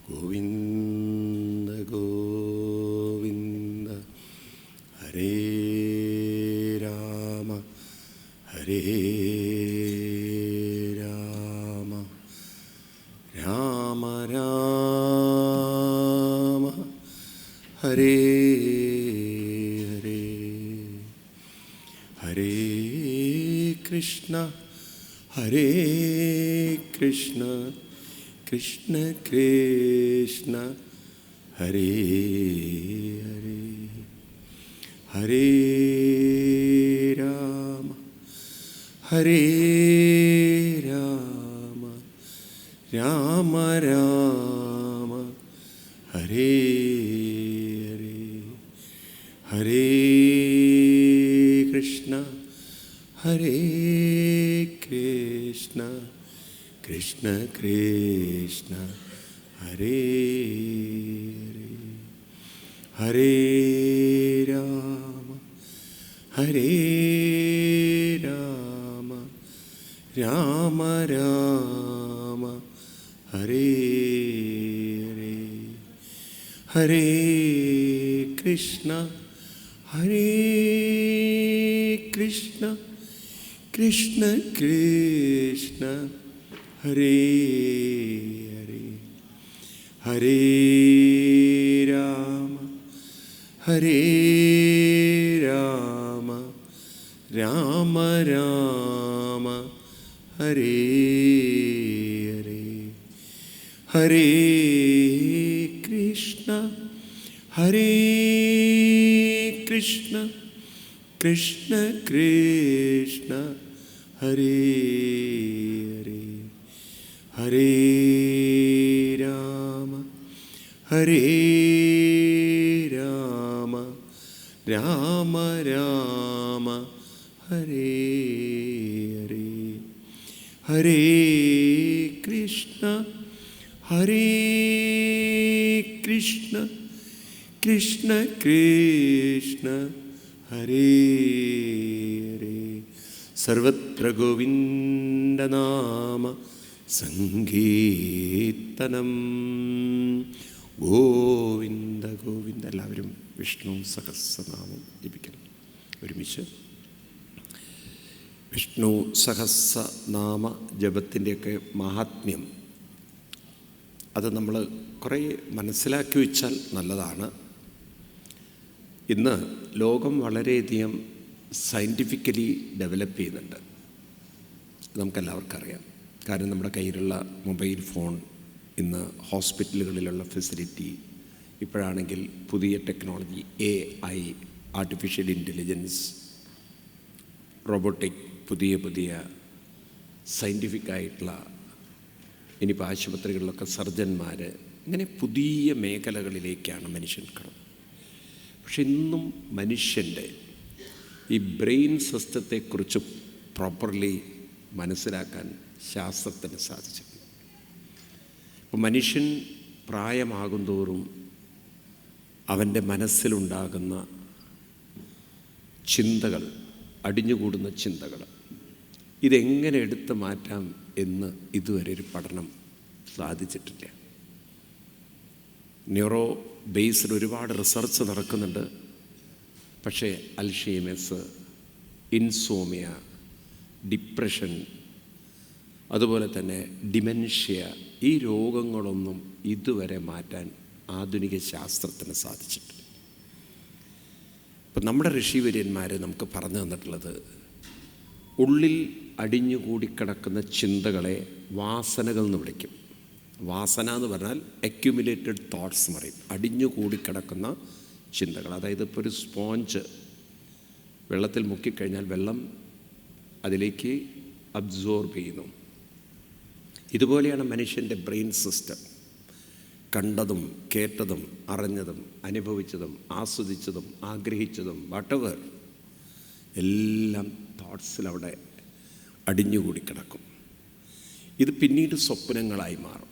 ഗോവിന്ദ ഗോവിന്ദ ഹരേ രാമ ഹരേ രാമ രാമ രാമ ഹരേ ഹരേ ഹരേ കൃഷ്ണ ഹരേ കൃഷ്ണ കൃഷ്ണ കൃഷ്ണ ഹരേ ഹരേ ഹരേ രാമ ഹരേ രാമ രാമ രാമ ഹരേ ഹരേ ഹരേ കൃഷ്ണ ഹരേ കൃഷ്ണ കൃഷ്ണ കൃഷ്ണ ഹരേ ഹരേ ഹരേ രാമ ഹരേ രാമ രാമ രാമ ഹരേ ഹരേ ഹരേ കൃഷ്ണ ഹരേ കൃഷ്ണ കൃഷ്ണ കൃഷ്ണ ഹരേ ഹരേ ഹരേ രാമ ഹരേ രാമ രാമ രാമ ഹരേ ഹരേ ഹരേ കൃഷ്ണ ഹരേ കൃഷ്ണ കൃഷ്ണ കൃഷ്ണ ഹരേ ഹരേ ഹരേ രാമ ഹരേ രാമ രാമ രാമ ഹരേ ഹരേ ഹരേ കൃഷ്ണ ഹരേ കൃഷ്ണ കൃഷ്ണ കൃഷ്ണ ഹരേ ഹരേ സർവത്ര ഗോവിന്ദനാമ സങ്കീർത്തനം ഗോവിന്ദ ഗോവിന്ദ. എല്ലാവരും വിഷ്ണു സഹസ്രനാമം ജപിക്കണം ഒരുമിച്ച്. വിഷ്ണു സഹസ്രനാമ ജപത്തിൻ്റെയൊക്കെ മഹാത്മ്യം അത് നമ്മൾ കുറേ മനസ്സിലാക്കി വെച്ചാൽ നല്ലതാണ്. ഇന്ന് ലോകം വളരെയധികം സയൻറ്റിഫിക്കലി ഡെവലപ്പ് ചെയ്യുന്നുണ്ട്, നമുക്കെല്ലാവർക്കും അറിയാം. കാരണം നമ്മുടെ കയ്യിലുള്ള മൊബൈൽ ഫോൺ, ഇന്ന് ഹോസ്പിറ്റലുകളിലുള്ള ഫെസിലിറ്റി, ഇപ്പോഴാണെങ്കിൽ പുതിയ technology, AI, artificial intelligence, robotic, പുതിയ പുതിയ സയൻറ്റിഫിക്കായിട്ടുള്ള, ഇനിയിപ്പോൾ ആശുപത്രികളിലൊക്കെ സർജന്മാർ, ഇങ്ങനെ പുതിയ മേഖലകളിലേക്കാണ് മനുഷ്യൻ കടന്നത്. പക്ഷെ ഇന്നും മനുഷ്യൻ്റെ ഈ ബ്രെയിൻ സിസ്റ്റത്തെക്കുറിച്ച് പ്രോപ്പർലി മനസ്സിലാക്കാൻ ശാസ്ത്രത്തിന് സാധിച്ചിട്ടുണ്ട്. അപ്പോൾ മനുഷ്യൻ പ്രായമാകുന്തോറും അവൻ്റെ മനസ്സിലുണ്ടാകുന്ന ചിന്തകൾ, അടിഞ്ഞുകൂടുന്ന ചിന്തകൾ, ഇതെങ്ങനെ എടുത്തു മാറ്റാം എന്ന് ഇതുവരെ ഒരു പഠനം സാധിച്ചിട്ടില്ല. ന്യൂറോ ബേസ്ഡ് ഒരുപാട് റിസർച്ച് നടക്കുന്നുണ്ട്. പക്ഷേ അൽഷീമേഴ്സ്, ഇൻസോമിയ, ഡിപ്രഷൻ, അതുപോലെ തന്നെ ഡിമെൻഷ്യ, ഈ രോഗങ്ങളൊന്നും ഇതുവരെ മാറ്റാൻ ആധുനിക ശാസ്ത്രത്തിന് സാധിച്ചിട്ടില്ല. ഇപ്പം നമ്മുടെ ഋഷിവര്യന്മാർ നമുക്ക് പറഞ്ഞു തന്നിട്ടുള്ളത്, ഉള്ളിൽ അടിഞ്ഞുകൂടിക്കിടക്കുന്ന ചിന്തകളെ വാസനകൾ എന്ന് വിളിക്കും. വാസന എന്ന് പറഞ്ഞാൽ അക്യുമുലേറ്റഡ് തോട്ട്സ് എന്ന് പറയും. അടിഞ്ഞുകൂടിക്കിടക്കുന്ന ചിന്തകൾ. അതായത് ഇപ്പോൾ ഒരു സ്പോഞ്ച് വെള്ളത്തിൽ മുക്കിക്കഴിഞ്ഞാൽ വെള്ളം അതിലേക്ക് അബ്സോർബ് ചെയ്യുന്നു. ഇതുപോലെയാണ് മനുഷ്യൻ്റെ ബ്രെയിൻ സിസ്റ്റം. കണ്ടതും കേട്ടതും അറിഞ്ഞതും അനുഭവിച്ചതും ആസ്വദിച്ചതും ആഗ്രഹിച്ചതും വട്ടവർ എല്ലാം തോട്ട്സിലവിടെ അടിഞ്ഞുകൂടി കിടക്കും. ഇത് പിന്നീട് സ്വപ്നങ്ങളായി മാറും.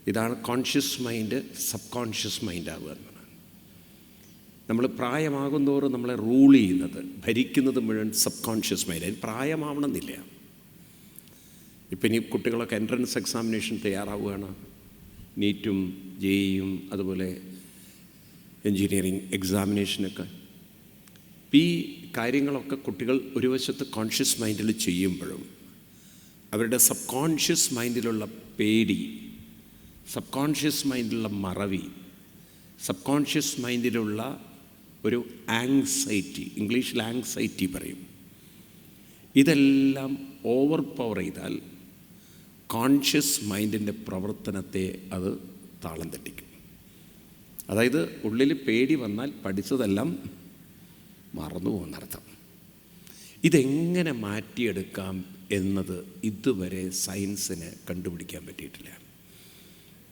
ഇതാണ് conscious mind sub conscious mind ആവുക എന്നാണ്. നമ്മൾ പ്രായമാകുന്തോറും നമ്മളെ റൂൾ ചെയ്യുന്നത്, ഭരിക്കുന്നത് മുഴുവൻ സബ് കോൺഷ്യസ് മൈൻഡ്. അതിന് പ്രായമാവണമെന്നില്ല. ഇപ്പം ഇനി കുട്ടികളൊക്കെ എൻട്രൻസ് എക്സാമിനേഷൻ തയ്യാറാവുകയാണ്. നീറ്റും ജെഇയും അതുപോലെ എൻജിനീയറിങ് എക്സാമിനേഷനൊക്കെ. ഈ കാര്യങ്ങളൊക്കെ കുട്ടികൾ ഒരു വശത്ത് കോൺഷ്യസ് മൈൻഡിൽ ചെയ്യുമ്പോഴും അവരുടെ സബ് കോൺഷ്യസ് മൈൻഡിലുള്ള പേടി, സബ് കോൺഷ്യസ് മൈൻഡിലുള്ള മറവി, സബ് കോൺഷ്യസ് മൈൻഡിലുള്ള ഒരു ആങ്സൈറ്റി, ഇംഗ്ലീഷിൽ ആങ്സൈറ്റി പറയും, ഇതെല്ലാം ഓവർ പവർ ചെയ്താൽ കോൺഷ്യസ് മൈൻഡിൻ്റെ പ്രവർത്തനത്തെ അത് താളം തെറ്റിക്കും. അതായത് ഉള്ളിൽ പേടി വന്നാൽ പഠിച്ചതെല്ലാം മറന്നു പോകുന്നർത്ഥം. ഇതെങ്ങനെ മാറ്റിയെടുക്കാം എന്നത് ഇതുവരെ സയൻസിന് കണ്ടുപിടിക്കാൻ പറ്റിയിട്ടില്ല.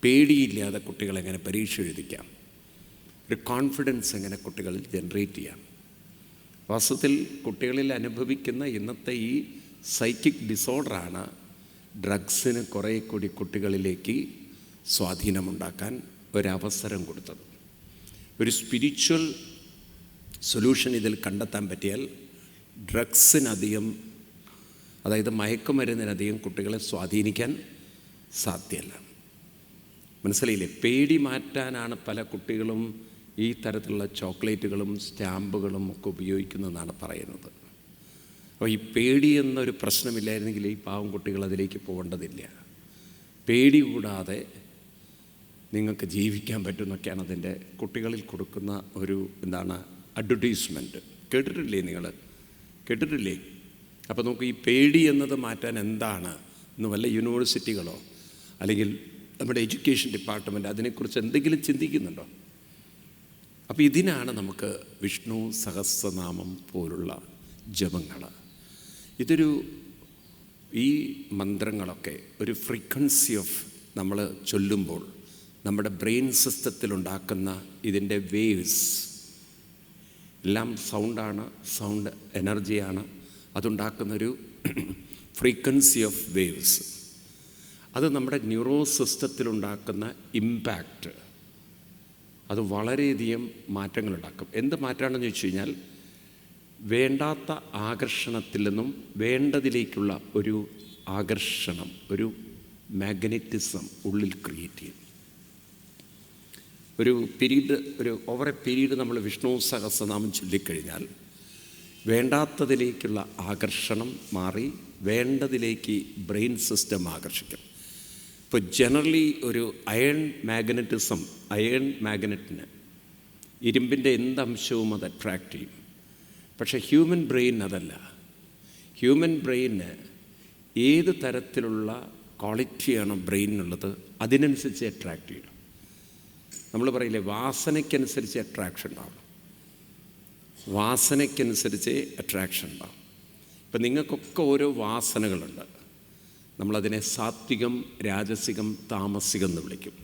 പേടിയില്ലാതെ കുട്ടികളെങ്ങനെ പരീക്ഷ എഴുതിക്കാം, ഒരു കോൺഫിഡൻസ് എങ്ങനെ കുട്ടികളിൽ ജനറേറ്റ് ചെയ്യാം. വാസ്തവത്തിൽ കുട്ടികളിൽ അനുഭവിക്കുന്ന ഇന്നത്തെ ഈ സൈക്കിക് ഡിസോർഡറാണ് ഡ്രഗ്സിന് കുറേ കൂടി കുട്ടികളിലേക്ക് സ്വാധീനമുണ്ടാക്കാൻ ഒരവസരം കൊടുത്തത്. ഒരു സ്പിരിച്വൽ സൊല്യൂഷൻ ഇതിൽ കണ്ടെത്താൻ പറ്റിയാൽ ഡ്രഗ്സിനധികം, അതായത് മയക്കുമരുന്നിനധികം കുട്ടികളെ സ്വാധീനിക്കാൻ സാധ്യമല്ല. മനസ്സിലായില്ലേ? പേടി മാറ്റാനാണ് പല കുട്ടികളും ഈ തരത്തിലുള്ള ചോക്ലേറ്റുകളും സ്റ്റാമ്പുകളും ഒക്കെ ഉപയോഗിക്കുന്നതെന്നാണ് പറയുന്നത്. അപ്പോൾ ഈ പേടി എന്നൊരു പ്രശ്നമില്ലായിരുന്നെങ്കിൽ ഈ പാവം കുട്ടികൾ അതിലേക്ക് പോകേണ്ടതില്ല. പേടി കൂടാതെ നിങ്ങൾക്ക് ജീവിക്കാൻ പറ്റുമെന്നൊക്കെയാണ് അതിൻ്റെ കുട്ടികളിൽ കൊടുക്കുന്ന ഒരു അഡ്വർടൈസ്മെൻറ്റ്. കേട്ടിട്ടില്ലേ? നിങ്ങൾ കേട്ടിട്ടില്ലേ? അപ്പോൾ നമുക്ക് ഈ പേടി എന്നത് മാറ്റാൻ എന്താണ് ഇന്ന് വല്ല യൂണിവേഴ്സിറ്റികളോ അല്ലെങ്കിൽ നമ്മുടെ എഡ്യൂക്കേഷൻ ഡിപ്പാർട്ട്മെൻറ്റ് അതിനെക്കുറിച്ച് എന്തെങ്കിലും ചിന്തിക്കുന്നുണ്ടോ? അപ്പോൾ ഇതിനാണ് നമുക്ക് വിഷ്ണു സഹസ്രനാമം പോലുള്ള ജപങ്ങൾ. ഈ മന്ത്രങ്ങളൊക്കെ ഒരു ഫ്രീക്വൻസി ഓഫ് നമ്മൾ ചൊല്ലുമ്പോൾ നമ്മുടെ ബ്രെയിൻ സിസ്റ്റത്തിലുണ്ടാക്കുന്ന ഇതിൻ്റെ വേവ്സ് എല്ലാം സൗണ്ട് എനർജിയാണ്. അതുണ്ടാക്കുന്നൊരു ഫ്രീക്വൻസി ഓഫ് വേവ്സ്, അത് നമ്മുടെ ന്യൂറോ സിസ്റ്റത്തിലുണ്ടാക്കുന്ന ഇമ്പാക്റ്റ് അത് വളരെയധികം മാറ്റങ്ങളുണ്ടാക്കും. എന്ത് മാറ്റമാണെന്ന് ചോദിച്ചു കഴിഞ്ഞാൽ, വേണ്ടാത്ത ആകർഷണത്തിൽ നിന്നും വേണ്ടതിലേക്കുള്ള ഒരു ആകർഷണം, ഒരു മാഗ്നറ്റിസം ഉള്ളിൽ ക്രിയേറ്റ് ചെയ്യും. ഒരു ഓവർ എ പീരീഡ് നമ്മൾ വിഷ്ണു സഹസ്രനാമം ചൊല്ലിക്കഴിഞ്ഞാൽ വേണ്ടാത്തതിലേക്കുള്ള ആകർഷണം മാറി വേണ്ടതിലേക്ക് ബ്രെയിൻ സിസ്റ്റം ആകർഷിക്കും. ഇപ്പോൾ ജനറലി ഒരു അയൺ മാഗ്നറ്റിന് ഇരുമ്പിൻ്റെ എന്തംശവും അത് അട്രാക്റ്റ് ചെയ്യും. പക്ഷേ ഹ്യൂമൻ ബ്രെയിൻ അതല്ല. ഹ്യൂമൻ ബ്രെയിന് ഏത് തരത്തിലുള്ള ക്വാളിറ്റിയാണ് ബ്രെയിനിനുള്ളത് അതിനനുസരിച്ച് അട്രാക്റ്റ് ചെയ്യണം. നമ്മൾ പറയില്ലേ, വാസനയ്ക്കനുസരിച്ച് അട്രാക്ഷൻ ഉണ്ടാവും. വാസനയ്ക്കനുസരിച്ച് അട്രാക്ഷൻ ഉണ്ടാവും. ഇപ്പം നിങ്ങൾക്കൊക്കെ ഓരോ വാസനകളുണ്ട്. നമ്മളതിനെ സാത്വികം, രാജസികം, താമസികം എന്ന് വിളിക്കും.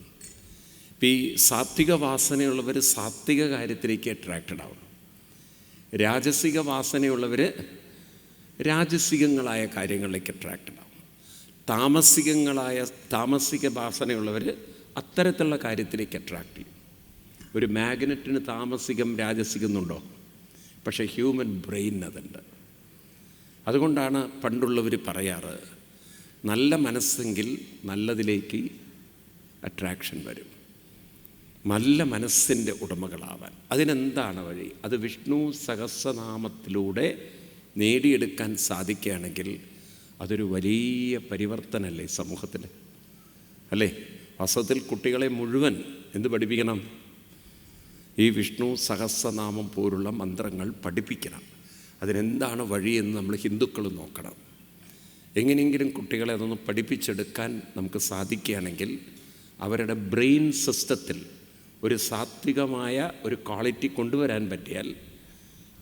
ഇപ്പം ഈ സാത്വിക വാസനയുള്ളവർ സാത്വിക കാര്യത്തിലേക്ക് അട്രാക്റ്റഡ് ആവും. രാജസിക വാസനയുള്ളവർ രാജസികങ്ങളായ കാര്യങ്ങളിലേക്ക് അട്രാക്റ്റഡ് ആവും. താമസിക വാസനയുള്ളവർ അത്തരത്തിലുള്ള കാര്യത്തിലേക്ക് അട്രാക്റ്റ് ചെയ്യും. ഒരു മാഗ്നറ്റിന് താമസികം രാജസികം എന്നുണ്ടോ? പക്ഷേ ഹ്യൂമൻ ബ്രെയിൻ അതുണ്ട്. അതുകൊണ്ടാണ് പണ്ടുള്ളവർ പറയാറ്, നല്ല മനസ്സെങ്കിൽ നല്ലതിലേക്ക് അട്രാക്ഷൻ വരും. നല്ല മനസ്സിൻ്റെ ഉടമകളാവാൻ അതിനെന്താണ് വഴി? അത് വിഷ്ണു സഹസ്രനാമത്തിലൂടെ നേടിയെടുക്കാൻ സാധിക്കുകയാണെങ്കിൽ അതൊരു വലിയ പരിവർത്തനമല്ലേ സമൂഹത്തിൽ? അല്ലേ? വാസ്തവത്തിൽ കുട്ടികളെ മുഴുവൻ എന്ത് പഠിപ്പിക്കണം? ഈ വിഷ്ണു സഹസ്രനാമം പോലുള്ള മന്ത്രങ്ങൾ പഠിപ്പിക്കണം. അതിനെന്താണ് വഴിയെന്ന് നമ്മൾ ഹിന്ദുക്കൾ നോക്കണം. എങ്ങനെയെങ്കിലും കുട്ടികളെ അതൊന്ന് പഠിപ്പിച്ചെടുക്കാൻ നമുക്ക് സാധിക്കുകയാണെങ്കിൽ അവരുടെ ബ്രെയിൻ സിസ്റ്റത്തിൽ ഒരു സാത്വികമായ ഒരു ക്വാളിറ്റി കൊണ്ടുവരാൻ പറ്റിയാൽ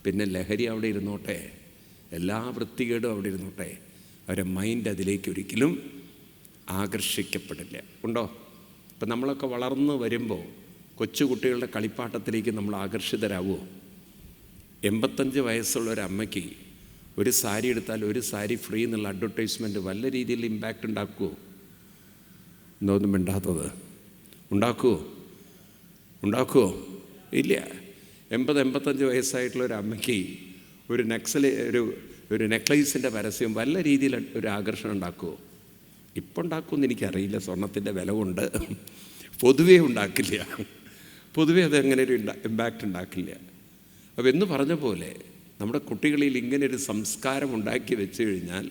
പിന്നെ ലഹരി അവിടെ ഇരുന്നോട്ടെ, എല്ലാ വൃത്തികേടും അവിടെ ഇരുന്നോട്ടെ, അവരുടെ മൈൻഡ് അതിലേക്ക് ഒരിക്കലും ആകർഷിക്കപ്പെടില്ല. ഉണ്ടോ? ഇപ്പം നമ്മളൊക്കെ വളർന്നു വരുമ്പോൾ കൊച്ചു കുട്ടികളുടെ കളിപ്പാട്ടത്തിലേക്ക് നമ്മൾ ആകർഷിതരാകുമോ? 85 വയസ്സുള്ള ഒരു അമ്മയ്ക്ക് ഒരു സാരി എടുത്താൽ ഒരു സാരി ഫ്രീ എന്നുള്ള അഡ്വർടൈസ്മെൻറ്റ് വല്ല രീതിയിൽ ഇമ്പാക്റ്റ് ഉണ്ടാക്കുമോ? എന്തോന്നും മിണ്ടാത്തത്? ഉണ്ടാക്കുമോ? ഇല്ല. 85 വയസ്സായിട്ടുള്ള ഒരു അമ്മയ്ക്ക് ഒരു നെക്ലേസിൻ്റെ പരസ്യം വല്ല രീതിയിൽ ഒരു ആകർഷണം ഉണ്ടാക്കുമോ? ഇപ്പം ഉണ്ടാക്കുമെന്ന് എനിക്കറിയില്ല, സ്വർണത്തിൻ്റെ വില കൊണ്ട്. പൊതുവേ ഉണ്ടാക്കില്ല. പൊതുവേ അത് അങ്ങനെ ഒരു ഇമ്പാക്റ്റ് ഉണ്ടാക്കില്ല. അപ്പോൾ എന്ന് പറഞ്ഞ പോലെ നമ്മുടെ കുട്ടികളിൽ ഇങ്ങനൊരു സംസ്കാരം ഉണ്ടാക്കി വെച്ച് കഴിഞ്ഞാൽ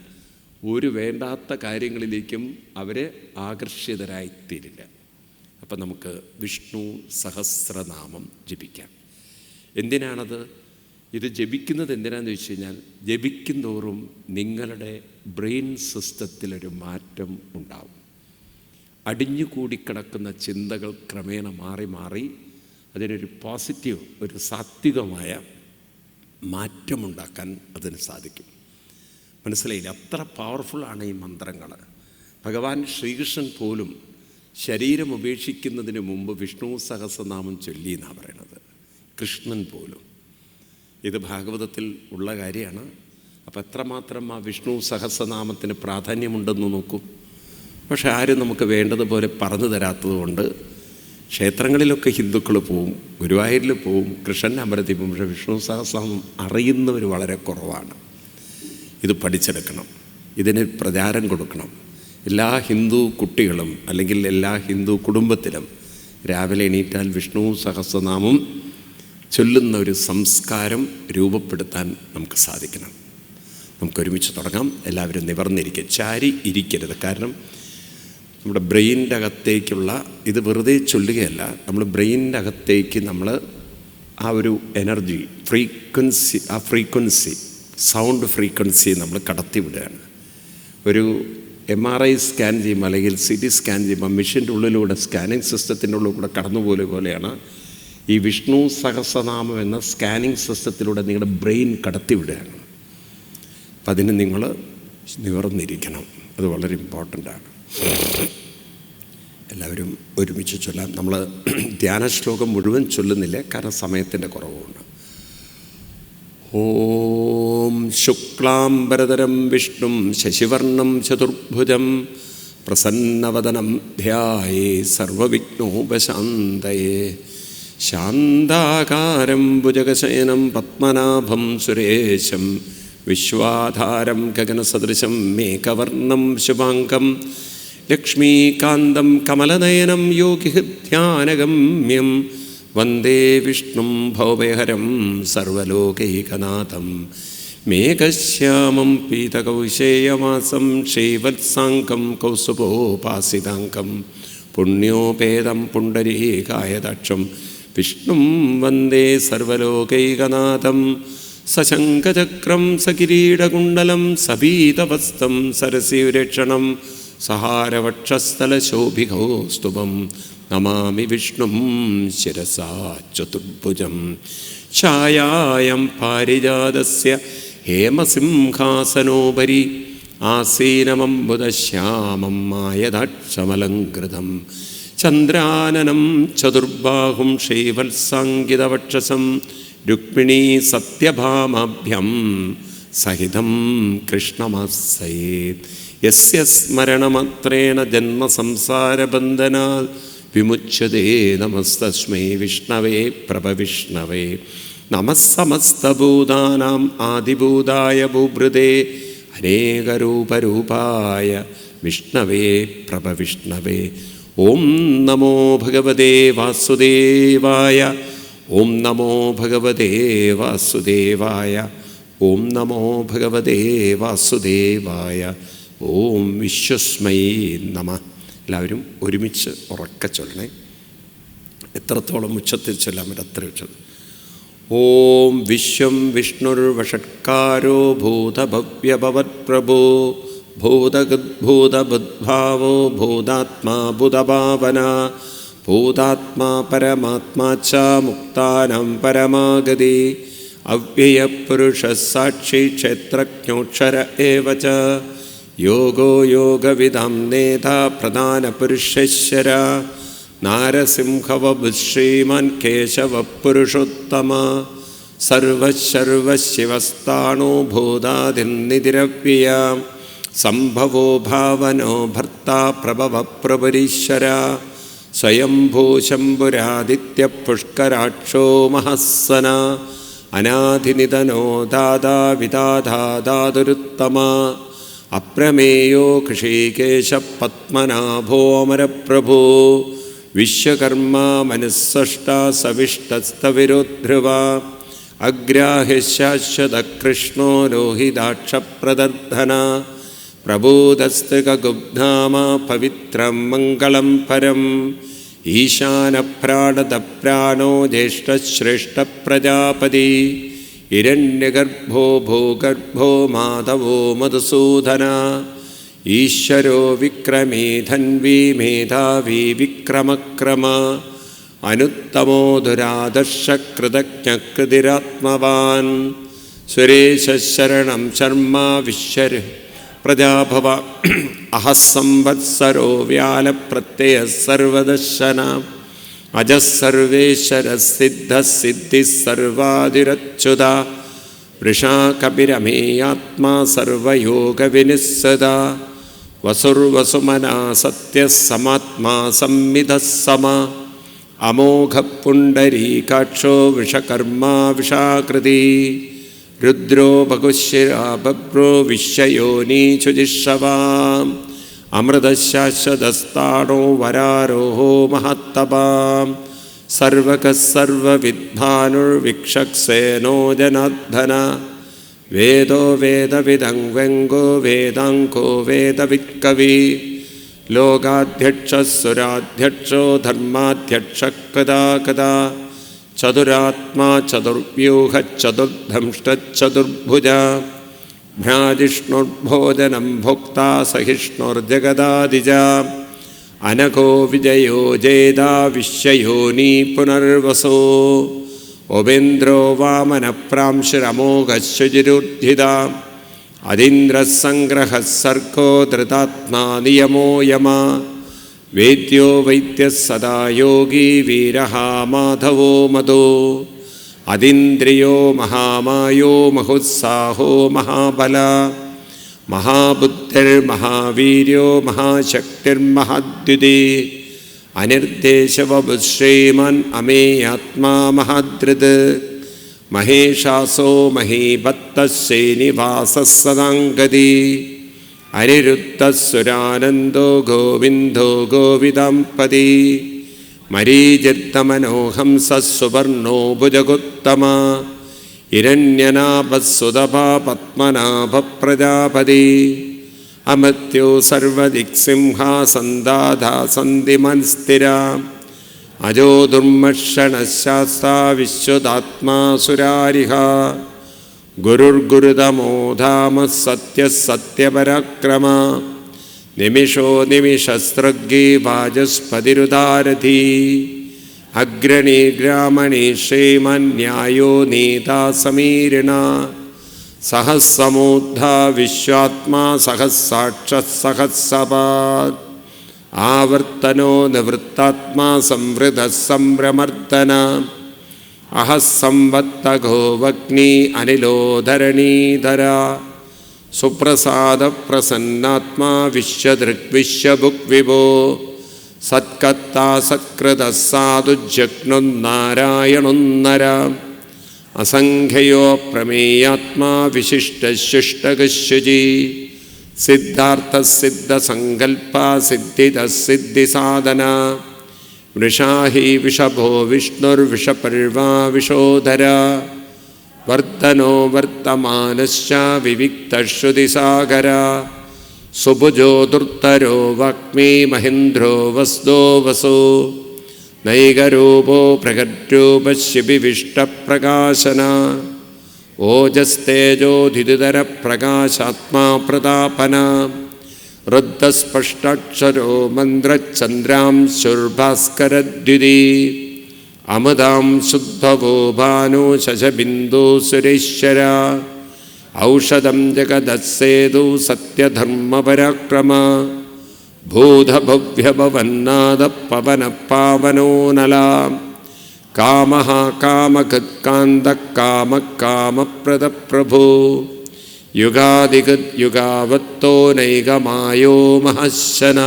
ഒരു വേണ്ടാത്ത കാര്യങ്ങളിലേക്കും അവരെ ആകർഷിതരായിത്തീരില്ല. അപ്പം നമുക്ക് വിഷ്ണു സഹസ്രനാമം ജപിക്കാം. എന്തിനാണത്? ഇത് ജപിക്കുന്നത് എന്തിനാണെന്ന് വെച്ച് കഴിഞ്ഞാൽ ജപിക്കുന്തോറും നിങ്ങളുടെ ബ്രെയിൻ സിസ്റ്റത്തിലൊരു മാറ്റം ഉണ്ടാവും. അടിഞ്ഞുകൂടിക്കിടക്കുന്ന ചിന്തകൾ ക്രമേണ മാറി മാറി അതിനൊരു പോസിറ്റീവ്, ഒരു സാത്വികമായ മാറ്റമുണ്ടാക്കാൻ അതിന് സാധിക്കും. മനസ്സിലായില്ല? അത്ര പവർഫുള്ളാണ് ഈ മന്ത്രങ്ങൾ. ഭഗവാൻ ശ്രീകൃഷ്ണൻ പോലും ശരീരം ഉപേക്ഷിക്കുന്നതിന് മുമ്പ് വിഷ്ണു സഹസ്രനാമം ചൊല്ലി എന്നാണ് പറയണത്. കൃഷ്ണൻ പോലും. ഇത് ഭാഗവതത്തിൽ ഉള്ള കാര്യമാണ്. അപ്പോൾ എത്രമാത്രം ആ വിഷ്ണു സഹസ്രനാമത്തിന് പ്രാധാന്യമുണ്ടെന്ന് നോക്കൂ. പക്ഷെ ആരും നമുക്ക് വേണ്ടതുപോലെ പറഞ്ഞു തരാത്തത് കൊണ്ട് ക്ഷേത്രങ്ങളിലൊക്കെ ഹിന്ദുക്കൾ പോവും, ഗുരുവായൂരിൽ പോവും, കൃഷ്ണൻ്റെ അമ്പലത്തിൽ പോവും. പക്ഷേ വിഷ്ണു സഹസ്രനാമം അറിയുന്നവർ വളരെ കുറവാണ്. ഇത് പഠിച്ചെടുക്കണം, ഇതിന് പ്രചാരം കൊടുക്കണം. എല്ലാ ഹിന്ദു കുട്ടികളും അല്ലെങ്കിൽ എല്ലാ ഹിന്ദു കുടുംബത്തിലും രാവിലെ എണീറ്റാൽ വിഷ്ണു സഹസ്രനാമം ചൊല്ലുന്ന ഒരു സംസ്കാരം രൂപപ്പെടുത്താൻ നമുക്ക് സാധിക്കണം. നമുക്കൊരുമിച്ച് തുടങ്ങാം. എല്ലാവരും നിവർന്നിരിക്കുക, ചാരി ഇരിക്കരുത്. കാരണം നമ്മുടെ ബ്രെയിനിൻ്റെ അകത്തേക്കുള്ള ഇത് വെറുതെ ചൊല്ലുകയല്ല, നമ്മൾ ബ്രെയിനിൻ്റെ അകത്തേക്ക് നമ്മൾ ആ ഒരു എനർജി ഫ്രീക്വൻസി സൗണ്ട് ഫ്രീക്വൻസി നമ്മൾ കടത്തിവിടുകയാണ്. ഒരു MRI സ്കാൻ ചെയ്യുമ്പോൾ അല്ലെങ്കിൽ CT സ്കാൻ ചെയ്യുമ്പോൾ മെഷീൻ്റെ ഉള്ളിലൂടെ, സ്കാനിങ് സിസ്റ്റത്തിൻ്റെ ഉള്ളിൽ കൂടെ കടന്നുപോലെ പോലെയാണ് ഈ വിഷ്ണു സഹസ്രനാമം എന്ന സ്കാനിങ് സിസ്റ്റത്തിലൂടെ നിങ്ങളുടെ ബ്രെയിൻ കടത്തിവിടുകയാണ്. അപ്പം അതിന് നിങ്ങൾ നിവർന്നിരിക്കണം. അത് വളരെ ഇമ്പോർട്ടൻ്റാണ്. എല്ലാവരും ഒരുമിച്ച് ചൊല്ലാം. നമ്മൾ ധ്യാന ശ്ലോകം മുഴുവൻ ചൊല്ലുന്നില്ല, കാരണം സമയത്തിൻ്റെ കുറവുണ്ട്. ഓം ശുക്ലാംബരധരം വിഷ്ണും ശശിവർണം ചതുർഭുജം പ്രസന്നവദനം ധ്യായേ സർവവിഘ്നോപശാന്തയേ ശാന്താകാരം ഭുജഗശയനം പത്മനാഭം സുരേശം വിശ്വാധാരം ഗഗനസദൃശം മേഘവർണം ശുഭാംഗം ലക്ഷ്മീകാന്തം കമലനയനം യോഗിഹൃദ്ധ്യാനഗമ്യം വന്ദേ വിഷ്ണും ഭവഭയഹരം സർവലോകൈകനാഥം മേഘശ്യാമം പീതകൗശേയമാസം ശ്രീവത്സാംഗം കൗസുപോപാസിതാംഗം പുണ്യോപേതം പുണ്ടരീകായദാക്ഷം വിഷ്ണും വന്ദേ സർവലോകൈകനാഥം സശങ്കചക്രം സകിരീടകുണ്ടലം സപീതവസ്തം സരസിരക്ഷണം സഹാരവക്ഷസ്ഥലശോഭികൗസ്തുഭം നമാമി വിഷ്ണും ശിരസാ ചതുർഭുജം ഛായായം പാരിജാതസ്യ ഹേമസിംഹാസനോപരി ആസീനമംബുദശ്യാമം മായദാക്ഷമലങ്കൃതം ചന്ദ്രാനനം ചതുർബാഹും ശ്രീവത്സാങ്കിതവക്ഷസം രുക്മിണീ സത്യഭാമാഭ്യം സഹിതം കൃഷ്ണമാസയേ യസ്യ സ്മരണമത്രേണ ജന്മസംസാരബന്ധനാത് വിമുച്യതേ നമസ്തസ്മൈ വിഷ്ണവേ പ്രഭവിഷ്ണവേ നമഃ സമസ്തഭൂതാനാം ആദിഭൂതായ ഭൂഭൃതേ അനേകരൂപരൂപായ വിഷ്ണവേ പ്രഭവിഷ്ണവേ ഓം നമോ ഭഗവതേ വാസുദേവായ ഓം നമോ ഭഗവതേ വാസുദേവായ ഓം നമോ ഭഗവതേ വാസുദേവായ ഓം വിശ്വസ്മൈ നമഃ. എല്ലാവരും ഒരുമിച്ച് ഉറക്കെ ചൊല്ലണേ. എത്രത്തോളം ഉച്ചത്തിൽ ചൊല്ലാൻ പറ്റും അത്ര ഉച്ചത്തിൽ. ഓം വിശ്വം വിഷ്ണുർവഷട്കാരോ ഭൂതഭവ്യഭവത്പ്രഭോ ഭൂതഗദ്ഭൂതബുദ്ഭാവോ ഭൂതാത്മാ ഭൂതഭാവന ഭൂതാത്മാ പരമാത്മാ ച മുക്താനാം പരമാഗതി അവ്യയപുരുഷ സാക്ഷി ക്ഷേത്രജ്ഞോക്ഷര ഏവ ച യോഗോ യോഗവിദം നേതാ പ്രധാനപുരുഷേശ്വര നാരസിംഹവഭുശ്രീമാൻ കേശവപുരുഷോത്തമ സർവശർവശിവസ്ഥാണോ ഭൂതാദിർനിധിരവ്യയ സംഭവോ ഭാവനോ ഭർത്താ പ്രഭവ പ്രപരീശ്വര സ്വയംഭൂ ശംഭുരാദിത്യപുഷ്കരാക്ഷോ മഹസ്സന അനാധിനിധനോ ദാതാ വിദാധാദാതുരുത്തമ അപ്രമേയോ ഋഷികേശ പത്മനാഭോ അമരപ്രഭോ വിശ്വകർമാ മനുസ്സഷ്ട സവിഷ്ടസ്തവിരോധ്രുവ അഗ്രാഹ്യശാശ്വതകൃഷ്ണോ ലോഹിതാക്ഷപ്രദർധന പ്രബോധസ്തൃകഗുബ്ധാമ പവിത്രം മംഗളം പരം ഈശാനപ്രാണതപ്രാണോ ജ്യേഷ്ഠശ്രേഷ്ഠപ്രജാപതി ഹിരണ്യഗർഭോ ഭൂഗർഭോ മാധവോ മധുസൂദന ഈശ്വരോ വിക്രമീ ധന്വീ മേധാവീ വിക്രമക്രമ അനുത്തമോ ദുരാദർശകൃതജ്ഞകൃതിരാത്മവാൻ സുരേശരണം ശർമ്മ വിശ്വർ പ്രജാഭവ അഹസംവത്സരോ വ്യാലപ്രത്യയ സർവദർശന അജസർവേശ്വരസിദ്ധസിദ്ധി സർവാതിരച്യുത വൃഷാകപിരമേയാത്മാ സർവയോഗവിനിസ്സത വസുർവസുമനാ സത്യസമാത്മാ സംവിധസ്സമ അമോഘപുണ്ടരീകാക്ഷോ വിഷകർമാ വിഷാകൃതി രുദ്രോ ബഹുശിരാ ബഭ്രോ വിശ്വയോനീചുജിഷവാം അമൃതശാശ്വതസ്ഥാണോ വരാരോഹോ മഹത്തപാം സർവകഃ സർവവിദ്ഭാനുർവിക്ഷക്സേനോ ജനാർദ്ദന വേദോ വേദവിദം വ്യംഗോ വേദാങ്കോ വേദവിത്കവി ലോകാധ്യക്ഷസുരാധ്യക്ഷോ ധർമാധ്യക്ഷകൃതാ കഥാ ചതുരാത്മാ ചതുർവ്യൂഹ ചതുർധംഷ്ടചതുർഭുജ ഭ്രാജിഷ്ണുർഭോജനം ഭോക്താ സഹിഷ്ണുർജഗദാദിജ അനഘോ വിജയോ ജേതാ വിശ്വയോനി പുനർവസോ ഒബേന്ദ്രോ വാമനപ്രാംശുരമോഘശുചിരുദ്ധിത അതീന്ദ്രസംഗ്രഹ സർഗോ ധൃതാത്മാ നിയമോ യമ വേദ്യോ വൈദ്യഃ സദാ യോഗി വീരഃ മാധവോ മധോ അതീന്ദ്രിയോ മഹാമായോ മഹോത്സാഹോ മഹാബല മഹാബുദ്ധിർമഹാവീര്യോ മഹാശക്തിർമഹാദ്യുതി അനിർദ്ദേശവബുശ്രീമാൻ അമേയാത്മാ മഹാദ്രുത് മഹേഷാസോ മഹീഭത്തശ്രീനിവാസഃ സദാംഗതി അനിരുദ്ധസുരാനന്ദോ ഗോവിന്ദോ ഗോവിദാംപതി മരീചിത്തമനോഹംസസുവർണോ ഭുജഗോത്തമ ഹിരണ്യനാഭസുതപാ പത്മനാഭ പ്രജാപതി അമർത്യോ സർവദിക്സിംഹാസന്ദാധാ സന്ധിമൻ സ്ഥിര അജോ ദുർമർഷണശാസ്താ വിശ്വദാത്മാസുരാരിഹ ഗുരുർഗുരുതമോ ധാമ സത്യസത്യപരാക്രമ നിമിഷോ നിമിഷസ്തൃഗ്ഗീ വാചസ്പതിരുദാരഥി അഗ്രണീ ഗ്രാമണീ ശ്രീമന്യായോ നീതാ സമീരിണ സഹസ്സമൂർധാ വിശ്വാത്മാ സഹസ്സാക്ഷസഹസ്സപാത് ആവർത്തനോ നിവൃത്താത്മാ സംവൃതഃ സംഭ്രമർദ്ദന അഹസ്സംവത്തഘോ വഗ്നി അനിലോധരണീധര സുപ്രസാദ പ്രസന്നാത്മാ വിശ്വദൃഗ്വിശ്വഭുക് വിഭോ സത്കർത്താ സത്കൃത സാധുജഗ്നുന്നാരായണുന്നര അസംഖ്യയോ പ്രമേയാത്മാ വിശിഷ്ടശിഷ്ടകശുചി സിദ്ധാർത്ഥസിദ്ധസങ്കൽപ്പ സിദ്ധിദസിദ്ധിസാധന വൃഷാഹി വിഷഭോ വിഷ്ണുർവിഷപർവാ വിഷോധര വർത്തനോ വർത്തമാനശ്ച വിവിക്തശ്രുതിസാഗര സുഭുജോ ദുർത്തരോ വാഗ്മീ മഹേന്ദ്രോ വസ്തോ വസോ നൈകരൂപോ പ്രകടരൂപശിബിവിഷ്ടപ്രകാശന ഓജസ്തേജോധിതര പ്രകാശാത്മാ പ്രതാപന റുദ്ധസ്പഷ്ടാക്ഷരോ മന്ത്രചന്ദ്രാംശുർഭാസ്കരദ്യുതി അമൃതാം ശുദ്ധവോ ഭാനോ ശശബിന്ദു സുരേശ്വര ഔഷധം ജഗദസ്സേതു സത്യധർമ്മപരാക്രമ ഭൂതഭവ്യഭവന്നാദ പവന പാവനോ നല കാമഃ കാമകൃത്കാന്ത കാമകാമപ്രദ പ്രഭോ യുഗാദിഗത് യുഗാവത്തോ നൈകമായോ മഹശന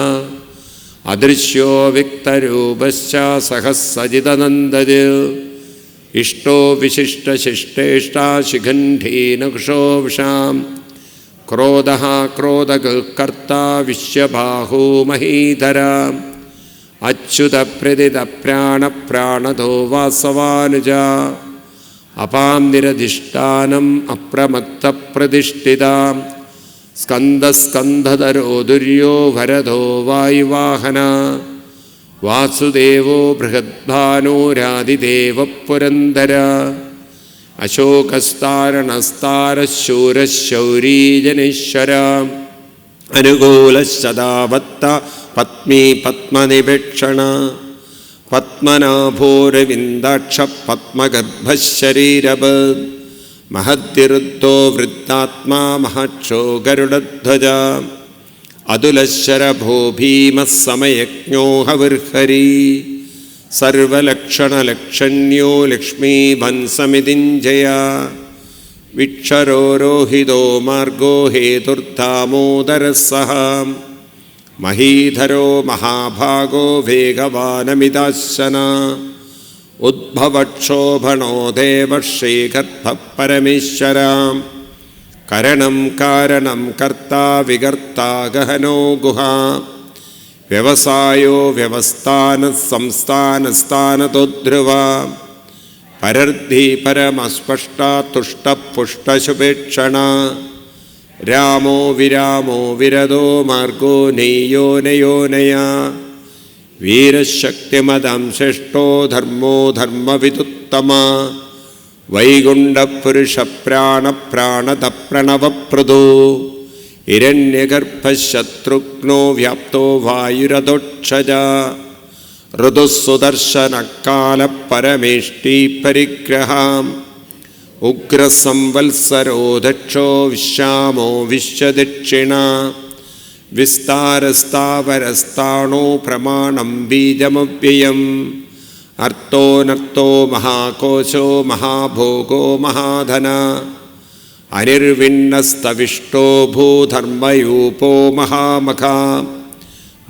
അദൃശ്യോ വ്യക്തരൂപശ്ച സഹസ്സജിതനന്ദജ ഇഷ്ടോ വിശിഷ്ടശിഷ്ടേഷ്ടാ ശിഖണ്ഡീനകുശോ വിഷാം ക്രോധഃ ക്രോധകർത്താ വിശ്വബാഹോ മഹീധര അച്യുതപ്രതിത പ്രാണപ്രാണതോ വാസവാനുജ അപാം നിരധിഷ്ഠാനം അപ്രമത്തപ്രതിഷ്ഠിത സ്കന്ദസ്കന്ധധരോ ദുര്യോ വരദോ വായുവാഹന വാസുദേവോ ബൃഹദ്ഭാനോരാതിദേവ പുരന്ദര അശോകസ്താരണസ്താരശൂരശൗരീജനീശ്വര അനുകൂലശതാവത്ത പത്മീ പത്മനിപേക്ഷണ പത്മനാഭോരവിന്ദാക്ഷ പത്മഗർഭശരീരവ മഹദ്വിരുദ്ധോ വൃദ്ധാത്മാ മഹക്ഷോ ഗരുഡധ്വജ അതുലശരഭോ ഭീമസമയജ്ഞോ ഹവിർഹരി സർവലക്ഷണലക്ഷണ്യോ ലക്ഷ്മീഭൻസമിതിഞ്ജയ വിക്ഷരോരോഹിതോ മാർഗോ ഹേതുർദാമോദരസഃ മഹീധരോ മഹാഭാഗോ വേഗവാനമിതാശന ഉദ്ഭവക്ഷോഭണോ ദേവശ്രീഗർഭഃ പരമേശ്വര കരണം കാരണം കർത്താ വികർത്താ ഗഹനോ ഗുഹാ വ്യവസായോ വ്യവസ്ഥാന സംസ്ഥാനസ്ഥാനതോ ധ്രുവ പരർദ്ധി പരമസ്പഷ്ട തുഷ്ടപുഷ്ടശുഭേക്ഷണ രാമോ വിരാമോ വിരദോ മാർഗോ നെയ്യോനയോനയ വീരശക്തിമദം ശ്രേഷ്ഠോ ധർമ്മോ ധർമ്മവിദുത്തമ വൈകുണ്ഠപുരുഷപ്രാണപ്രാണത പ്രണവപ്രദോ ഹിരണ്യഗർഭശത്രുഘ്നോ വ്യാപ്തോ വായുരദോക്ഷജ ഋതുസുദർശനകാലപരമേഷ്ടി പരിഗ്രഹാം ഉഗ്രസംവത്സരോ ദക്ഷോ വിശ്യാമോ വിശ്വദക്ഷിണ വിസ്താരസ്ഥാവരസ്ഥാണോ പ്രമാണം ബീജമവ്യയം അർത്ഥോനർത്ഥോ മഹാകോശോ മഹാഭോഗോ മഹാധന അനിർവിണ്ണസ്തവിഷ്ടോ ഭൂധർമ്മയൂപോ മഹാമഖ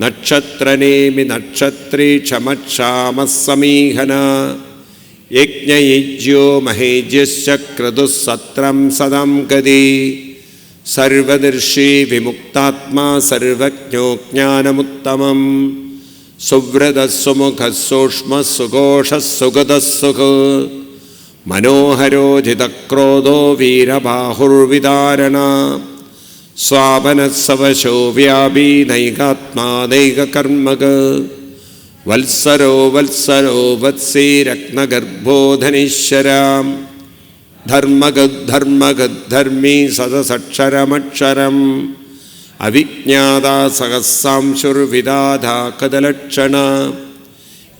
നക്ഷത്രനേമി നക്ഷത്രീ ക്ഷമക്ഷാമസമീഹന യജ്ഞയജ്ഞോ മഹേജ്യശ്ച ക്രതുസത്രം സദം ഗതി സർവദർശി വിമുക്താത്മാ സർവജ്ഞോ ജ്ഞാനമുത്തമം സുവ്രതസ്സുമുഖസൂക്ഷ്മസുഘോഷസുഗതസുഖ മനോഹരോജിതക്രോധോ വീരബാഹുർവിദാരണ സ്വാപനസവശോ വ്യാപീ നൈകാത്മാ നൈകകർമ്മക വത്സരോ വത്സരോ വത്സീ രത്നഗർഭോധനീശ്വര ധർമ്മഗദ്ധർമ്മഗദ്ധർമ്മീ സദസക്ഷരമക്ഷരം അവിജ്ഞാതാ സഹസ്രാംശുർവിദാധാ കദലക്ഷണ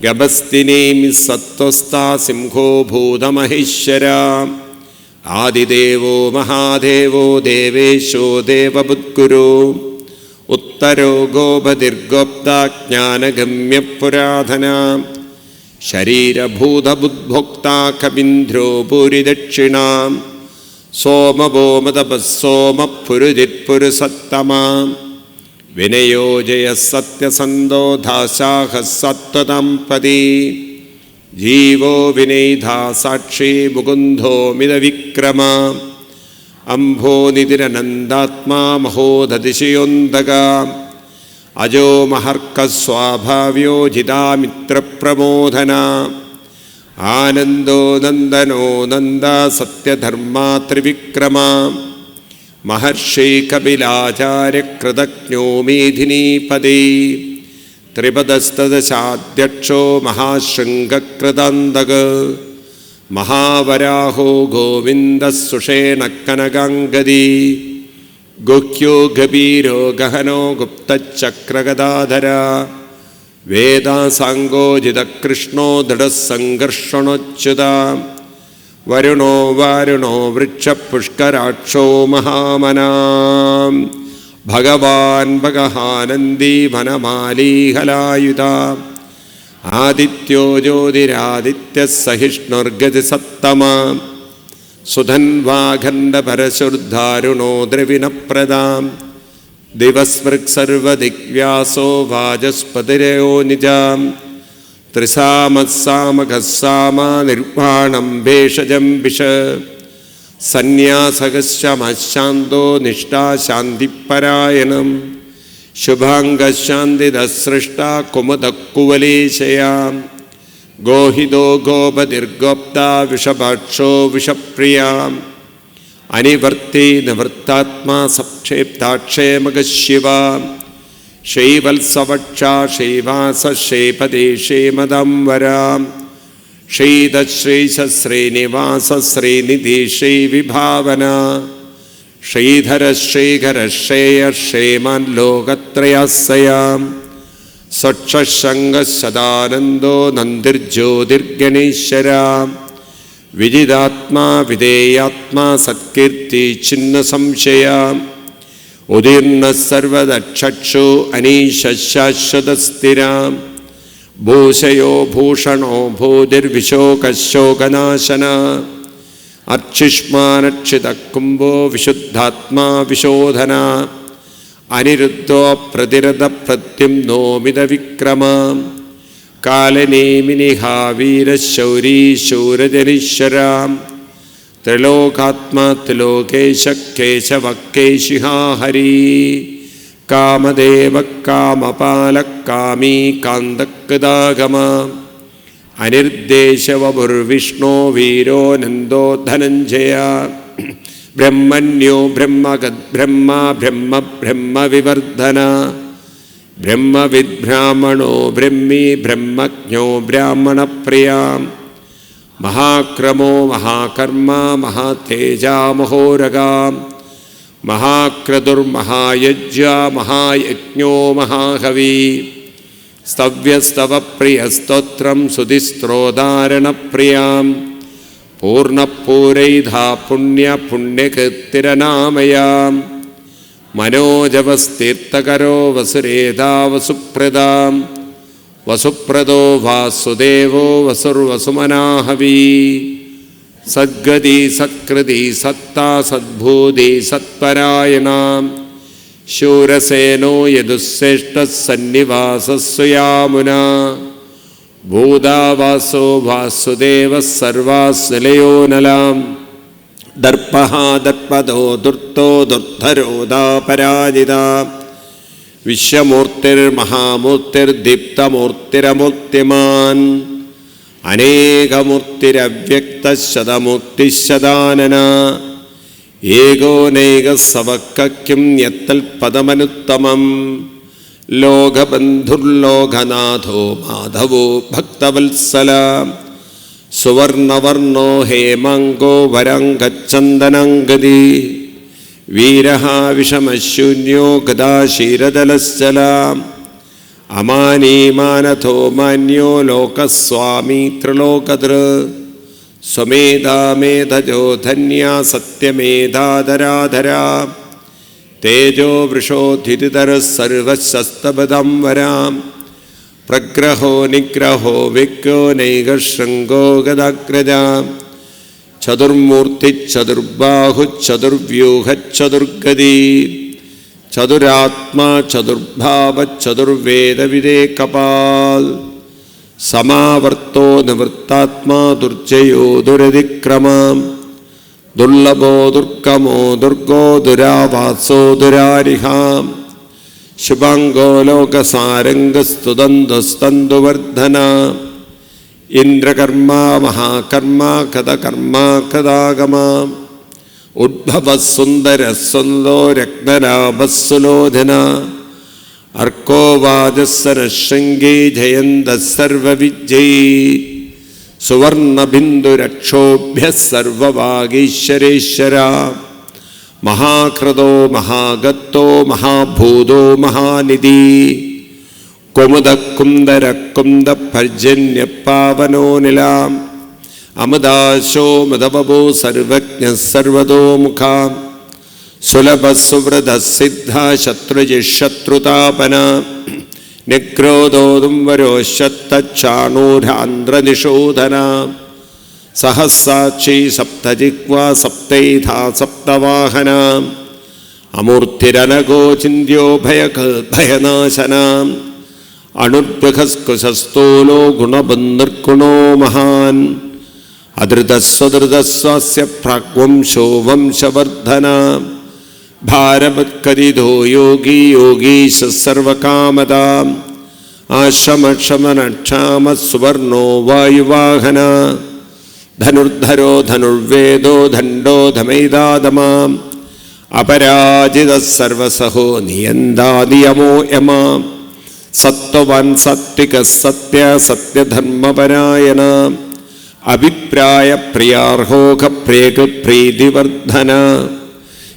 ഗഭസ്തിനേമി സത്വസ്ഥാ സിംഹോ ഭൂതമഹേശ്വര ആദിദേവോ മഹാദേവോ ദേവേശോ ദേവബുദ്ഗുരു ഉത്തരോ ഗോപതിർഗോപ്താ ജ്ഞാനഗമ്യപുരാധന ശരീരഭൂതബുദ്ഭോക്താ കവീന്ദ്രോ ഭൂരിദക്ഷിണ സോമഭോമതപസ്സോമപുരുജിത്പുരുസത്തമ വിനയോജയ സത്യസന്തോധാശാഹ സത്വതംപതി ജീവോ വിനൈധാ സാക്ഷി മുകുന്ദോ മിതവിക്രമ അംഭോനിതിരനന്ദാത്മാ മഹോദതിശയോന്തക അജോ മഹർക്കസ്വാഭാവ്യോ ജിതാമിത്രപ്രമോദന ആനന്ദോ നന്ദനോ നന്ദ സത്യധർമാ ത്രിവിക്രമ മഹർഷി കപിലാചാര്യകൃതജ്ഞോ മേധിനീപദേ ത്രിപദസ്തദശാധ്യക്ഷോ മഹാശൃംഗകൃതാന്തക മഹാവരാഹോ ഗോവിന്ദസുഷേണ കനകാംഗദീ ഗുഹ്യോ ഗഭീരോ ഗഹനോ ഗുപ്തചക്രഗദാധര വേദാസാംഗോജിതകൃഷ്ണോ ദൃഢസംഘർഷണോച്യുത വരുണോ വാരുണോ വൃക്ഷപുഷ്കരാക്ഷോ മഹാമനാം ഭഗവാൻ ഭഗഹാനന്ദി വനമാലീഹലായുധ ആദിത്യോ ജ്യോതിരാദിത്യസഹിഷ്ണുർഗതിസത്തമ സുധൻവാഖണ്ഡപരശുർധാരുണോ ദ്രവിണപ്രദാം ദിവസ്മൃക്സർവദിഗ്വ്യാസോ വാചസ്പതിരയോ നിജാം ത്രിസാമസാമഘസാമ നിർവാണം ഭേഷജം വിഷ സന്യാസകശ്ചമശാന്തോ നിഷ്ഠാശാന്തിപരായണം ശുഭാംഗശാന്തിദസൃഷ്ട കുമുദക്കുവലേശയാം ഗോഹിതോ ഗോപതിർഗോപ്ത വിഷഭാക്ഷോ വിഷപ്രിയാം അനിവർത്തി നിവൃത്താത്മാ സക്ഷേപ്താക്ഷേമകശിവ ശൈവത്സവക്ഷ ശൈവാസ ശൈപദേ ശൈമദംവരാം ശ്രീദശ്രീശ ശ്രീനിവാസ ശ്രീനിധി ശ്രീവിഭാവന ശ്രീധര ശ്രീകര ശ്രേയ ശ്രീമാൻ ലോകത്രയാസയാം സ്വക്ഷസംഗസദാനന്ദോ നന്ദിർജ്യോതിർഗണേശ്വരാം വിജിതാത്മാ വിധേയാത്മാ സത്കീർത്തി ചിന്ന സംശയാം ഉദീർണ സർവദക്ഷക്ഷു അനീശാശ്വതസ്ഥിരാം ഭൂഷയോ ഭൂഷണോ ഭൂതിർവിശോകശോകനാശന അർച്ചിഷ്മാനക്ഷിതകുംഭോ വിശുദ്ധാത്മാ വിശോധന അനിരുദ്ധോ പ്രതിരഥ പ്രത്യുംനോ മിതവിക്രമ കാലനേമിനിഹാവീരശൗരീ ശൂരജനീശ്വരാം ത്രിലോകാത്മാ ത്രിലോകേശ കേശവക്കേശിഹാ ഹരി കാമദേവ കാമപാല കാമീ കാന്തകൃതാഗമ അനിർദ്ദേശവപുർവിഷ്ണോ വീരോ നന്ദോ ധനഞ്ജയ ബ്രഹ്മണ്യോ ബ്രഹ്മഗദ്ബ്രഹ്മ ബ്രഹ്മ ബ്രഹ്മവിവർധന ബ്രഹ്മവിദ്ബ്രാഹ്മണോ ബ്രഹ്മി ബ്രഹ്മജ്ഞോ ബ്രാഹ്മണപ്രിയാം മഹാക്രമോ മഹാകർമ്മ മഹാതേജാ മഹോരഗാം മഹാക്രതുർമഹായജ്ഞ മഹായജ്ഞോ മഹാകവി സ്തവ്യസ്തവപ്രിയസ്തോത്രം സുധിസ്ത്രോദാരണപ്രിയാം പൂർണ്ണപൂരൈധാ പുണ്യ പുണ്യകീർത്തിരനാമയാം മനോജവസ്തീർത്ഥകരോ വസുരേധാ വസുപ്രദാം വസുപ്രദോ വാസുദേവോ വസുർവസുമനാഹവി സദ്ഗതി സത്കൃതി സത്താ സദ്ഭൂതി സത്പരായണാം ശൂരസേനോ യദുശ്രേഷ്ഠ സന്നിവാസസ്വയാമുന ഭൂതാവാസോ വാസുദേവ സർവാസ്നിലയോ നലാം ദർപ്പഃ ദർപ്പദോ ദുർത്തോ ദുർധരോധാപരാജിത വിശ്വമൂർത്തിർമഹാമൂർത്തിർദീപ്തമൂർത്തിരമൂർത്തിമാൻ അനേകമൂർത്തിരവ്യക്തശതമൂർത്തിശതാനന ഏകോനൈകസവക്യം യത്തൽപദമനുത്തമം ലോകബന്ധുർലോകനാഥോ മാധവോ ഭക്തവത്സല സുവർണവർണോ ഹേമാങ്കോ വരംഗച്ചന്ദനംഗതി വീരഃ വിഷമശൂന്യോ ഗദാശീരദലശ്ചലാം അമാനീമാനഥോ മാന്യോ ലോകസ്വാമി ത്രിലോകതൃ സ്വമേധാമേധജോ ധന്യാ സത്യമേധാധരാധരാ തേജോ വൃഷോധിതിതര സർവശസ്തപദം വരാം പ്രഗ്രഹോ നിഗ്രഹോ വിഗ്രോ നൈകശൃംഗോ ഗദാഗ്രജ ചതുർമൂർത്തിചതുർബാഹുചതുർവ്യൂഹചതുർഗതി ചതുരാത്മാ ചതുർഭാവചതുർവേദവിദേകപാൽ സമാവർത്തോ നിവൃത്താത്മാ ദുർജയോ ദുരതിക്രമം ദുർലഭോ ദുർഗമോ ദുർഗോ ദുരാവാസോ ദുരാരിഹാം ശുഭാംഗോ ലോകസാരംഗസ്തുതന്തുസ്തന്തുവർദ്ധന ഇന്ദ്രകർമ്മ മഹാകർമ്മ കഥകർമ്മ കഥാഗമ ഉദ്ഭവസുന്ദരസുന്ദോ രത്നരാഭസുലോധന അർക്കോ വാജസ്സനശൃംഗീ ജയന്ത സർവവിജയീ സുവർണബിന്ദുരക്ഷോഭ്യ സർവവാഗീശ്വരേശ്വര മഹാകൃതോ മഹാഗത്തോ മഹാഭൂതോ മഹാനിധി കുമുദകുന്ദരകുന്ദപർജന്യപാവനോ നിലാം അമദാശോ മദവഭോ സർവജ്ഞ സർവതോമുഖാം സുലഭസുവൃതസിദ്ധ ശത്രുജിശത്രുതാപന നിഗ്രോധോതും വരോശത്തച്ചാണൂരാന്ത്രനിഷോധന സഹസാക്ഷി സപ്തജിഹ്വാ സപ്തൈധാ സപ്തവാഹന അമൂർത്തിരനഗോ ചിന്യോ ഭയനാശന അണുർബൃഹസ്കുശസ്ഥൂലോ ഗുണബന്ധർഗുണോ മഹാൻ അധൃതസ്വധൃതസ്വാസ്യ പ്രാഗ്വംശോ വംശവർധന ഭാരവത്കരിതോ യോഗി യോഗീശ സർവകാമദാം ആശ്രമക്ഷമനക്ഷാമ സുവർണോ വായുവാഹന ധനുർധരോ ധനുർവേദോ ദണ്ഡോ ധമൈതാദമാം അപരാജിത സർവസഹോ നിയന്താ നിയമോ യമാം സത്വവാൻ സാത്വിക സത്യ സത്യധർമ്മപരായണ അഭിപ്രായ പ്രിയാർഹോഖ പ്രീതിവർദ്ധന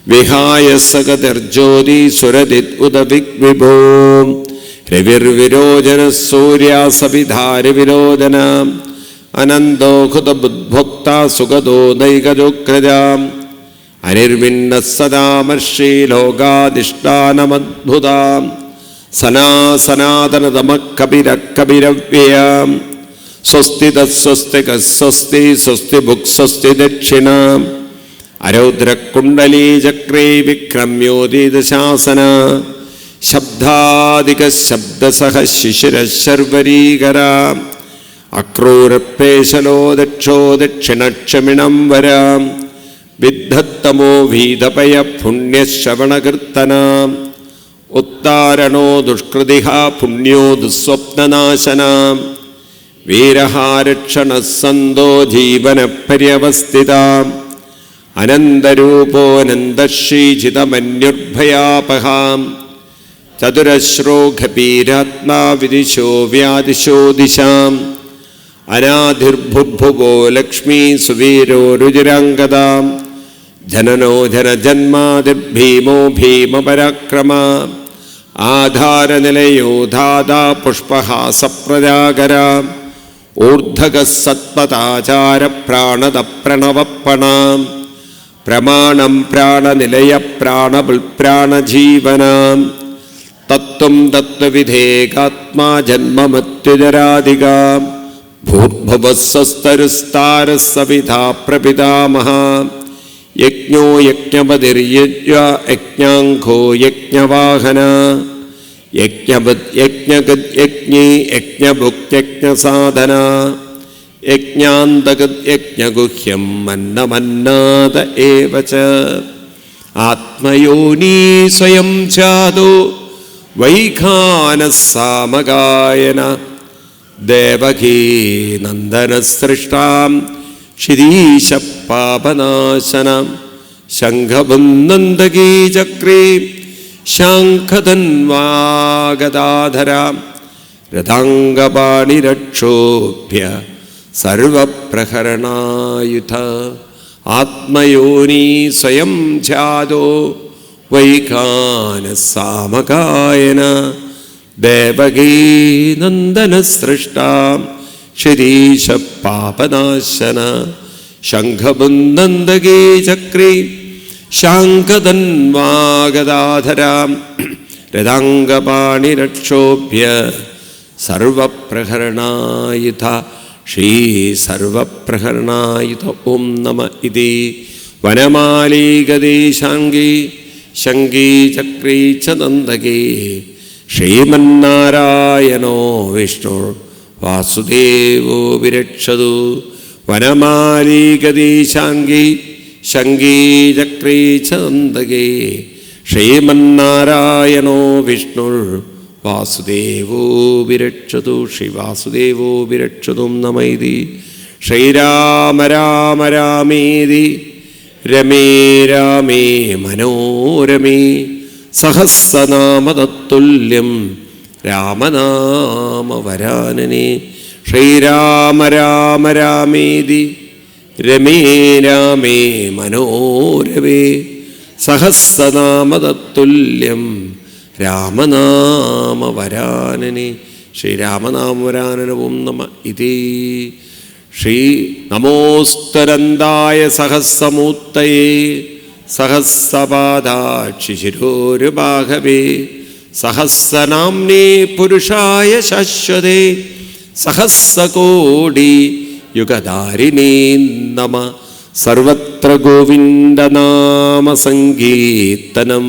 വിഹായ സഗതിർജ്യോതി സുരദിത് ഉദവിഗ്വിഭോ രവിർവിരോചന സൂര്യാസവിധാരവിരോചന അനന്തോ ഹുതബുദ്ഭോക്ത സുഗതോ നൈകജോക്രജാം അനിർവിണ്ണ സദാമർഷി ലോകാധിഷ്ഠാനമദ്ഭുതാം സനാസനാതനതമക്കബിരക്കബിരവ്യയാം സ്വസ്തി തസ്വസ്തിക സ്വസ്തി സ്വസ്തി ഭുക് സ്വസ്തി ദക്ഷിണ അരൗദ്രകുണ്ടലീചക്രേ വിക്രമ്യോദീതശാസന ശബ്ദാദിക ശബ്ദസഹ ശിശിരശർവരീകര അക്രൂരപ്രേശലോ ദക്ഷോ ദക്ഷിണക്ഷമിണം വരാം വിദ്ധത്തമോ ഭീതപയ പുണ്യശ്രവണകീർത്തന ഉത്താരണോ ദുഷ്കൃതിഹ പുണ്യോ ദുസ്വപ്നനാശന വീരഹാരക്ഷണ സന്തോ ജീവനപര്യവസ്ഥിത അനന്തരൂപോനന്ദശ്രീചിതമന്യുർഭയാപഹാം ചതുരശ്രോഖപീരാത്മാ വിദിശോ വ്യാദിശോ ദിശാം അനാധിർഭുഭുവോ ലക്ഷ്മീ സുവീരോ രുചിരാംഗതാം ജനനോ ജനജന്മാതിർഭീമോ ഭീമപരാക്രമ ആധാരനിലയോ ധാതാ പുഷ്പഹാസപ്രജാകര ഊർധക സത്പതാചാര പ്രാണത പ്രണവപ്പണ പ്രമാണം പ്രാണനിലയ പ്രാണബുൽപ്രാണജീവന തത്വം തത്വവിധേകാത്മാ ജന്മമത്യുജരാധിക ഭൂർഭുവസ്വസ്തരുസ്താരസവിധാ പ്രപിതാമഹ യജ്ഞോ യജ്ഞപതിർയജ്ഞാഘോ യജ്ഞവാഹന യജ്ഞവത് യജ്ഞഗത് യജ്ഞീ യജ്ഞഭുക്യജ്ഞസാധന യജ്ഞാന്തഗത് യജ്ഞഗുഹ്യം മന്നമന്നാദ ഏവ ച ആത്മയോനീ സ്വയം ജാതോ വൈഖാനസാമഗായന ദേവകീ നന്ദനസൃഷ്ടാം ശിരീശ പാപനാശന ശംഖബുന്നന്ദകീ ചക്രീ ശാഖധന്വാഗദാധര രഥാംഗപാണിരക്ഷോഭ്യ സർവപ്രഹരണായുധ ആത്മയോനീ സ്വയം ജാതോ വൈഖാനസാമഗായന ദേവകീ നന്ദനസൃഷ്ടാം ശിരീശ പാപനാശന ശംഖബുന്നന്ദകീ ചക്രീ ശാഖധന്വാഗദാധരാം രഥാംഗപാണിരക്ഷോഭ്യ സർവപ്രഹരണായുധ ശ്രീ സർവപ്രഹരണായുധ ഓം നമ ഇതി വനമാലീഗതീ ശാംഗീ ശംഗീ ചക്രീ ച നന്ദകീ ശ്രീമന്നാരായണോ വിഷ്ണു വാസുദേവോ വിരക്ഷതു വനമാലീഗതീ ശാംഗീ ശംഗീ ചക്രീ ച നന്ദകീ ശ്രീമന്നാരായണോ വിഷ്ണു വാസുദേവോ വിരക്ഷതു ശ്രീ വാസുദേവോ വിരക്ഷതു നമ ഇതി ശ്രീരാമ രാമ രാമേതി രമേ രാമേ മനോരമേ സഹസ്രനാമതത്തുല്യം രാമനാമവരാനനെ ശ്രീരാമ രാമ രാമേതി രമേ രാമേ മനോരമേ സഹസ്രനാമതത്തുല്യം രാമനാമവരാനനെ ശ്രീരാമനാമവരാനന ഓം നമ ഇതി ശ്രീ നമോസ്തരന്തായ സഹസ്രമൂർത്തയേ സഹസ്രപാദാക്ഷിശിരോരുബാഹവേ സഹസ്രനാംനേ പുരുഷായ ശാശ്വതേ സഹസ്രകോടി യുഗധാരിണേ നമ സർവത്ര ഗോവിന്ദനാമ സങ്കീർത്തനം.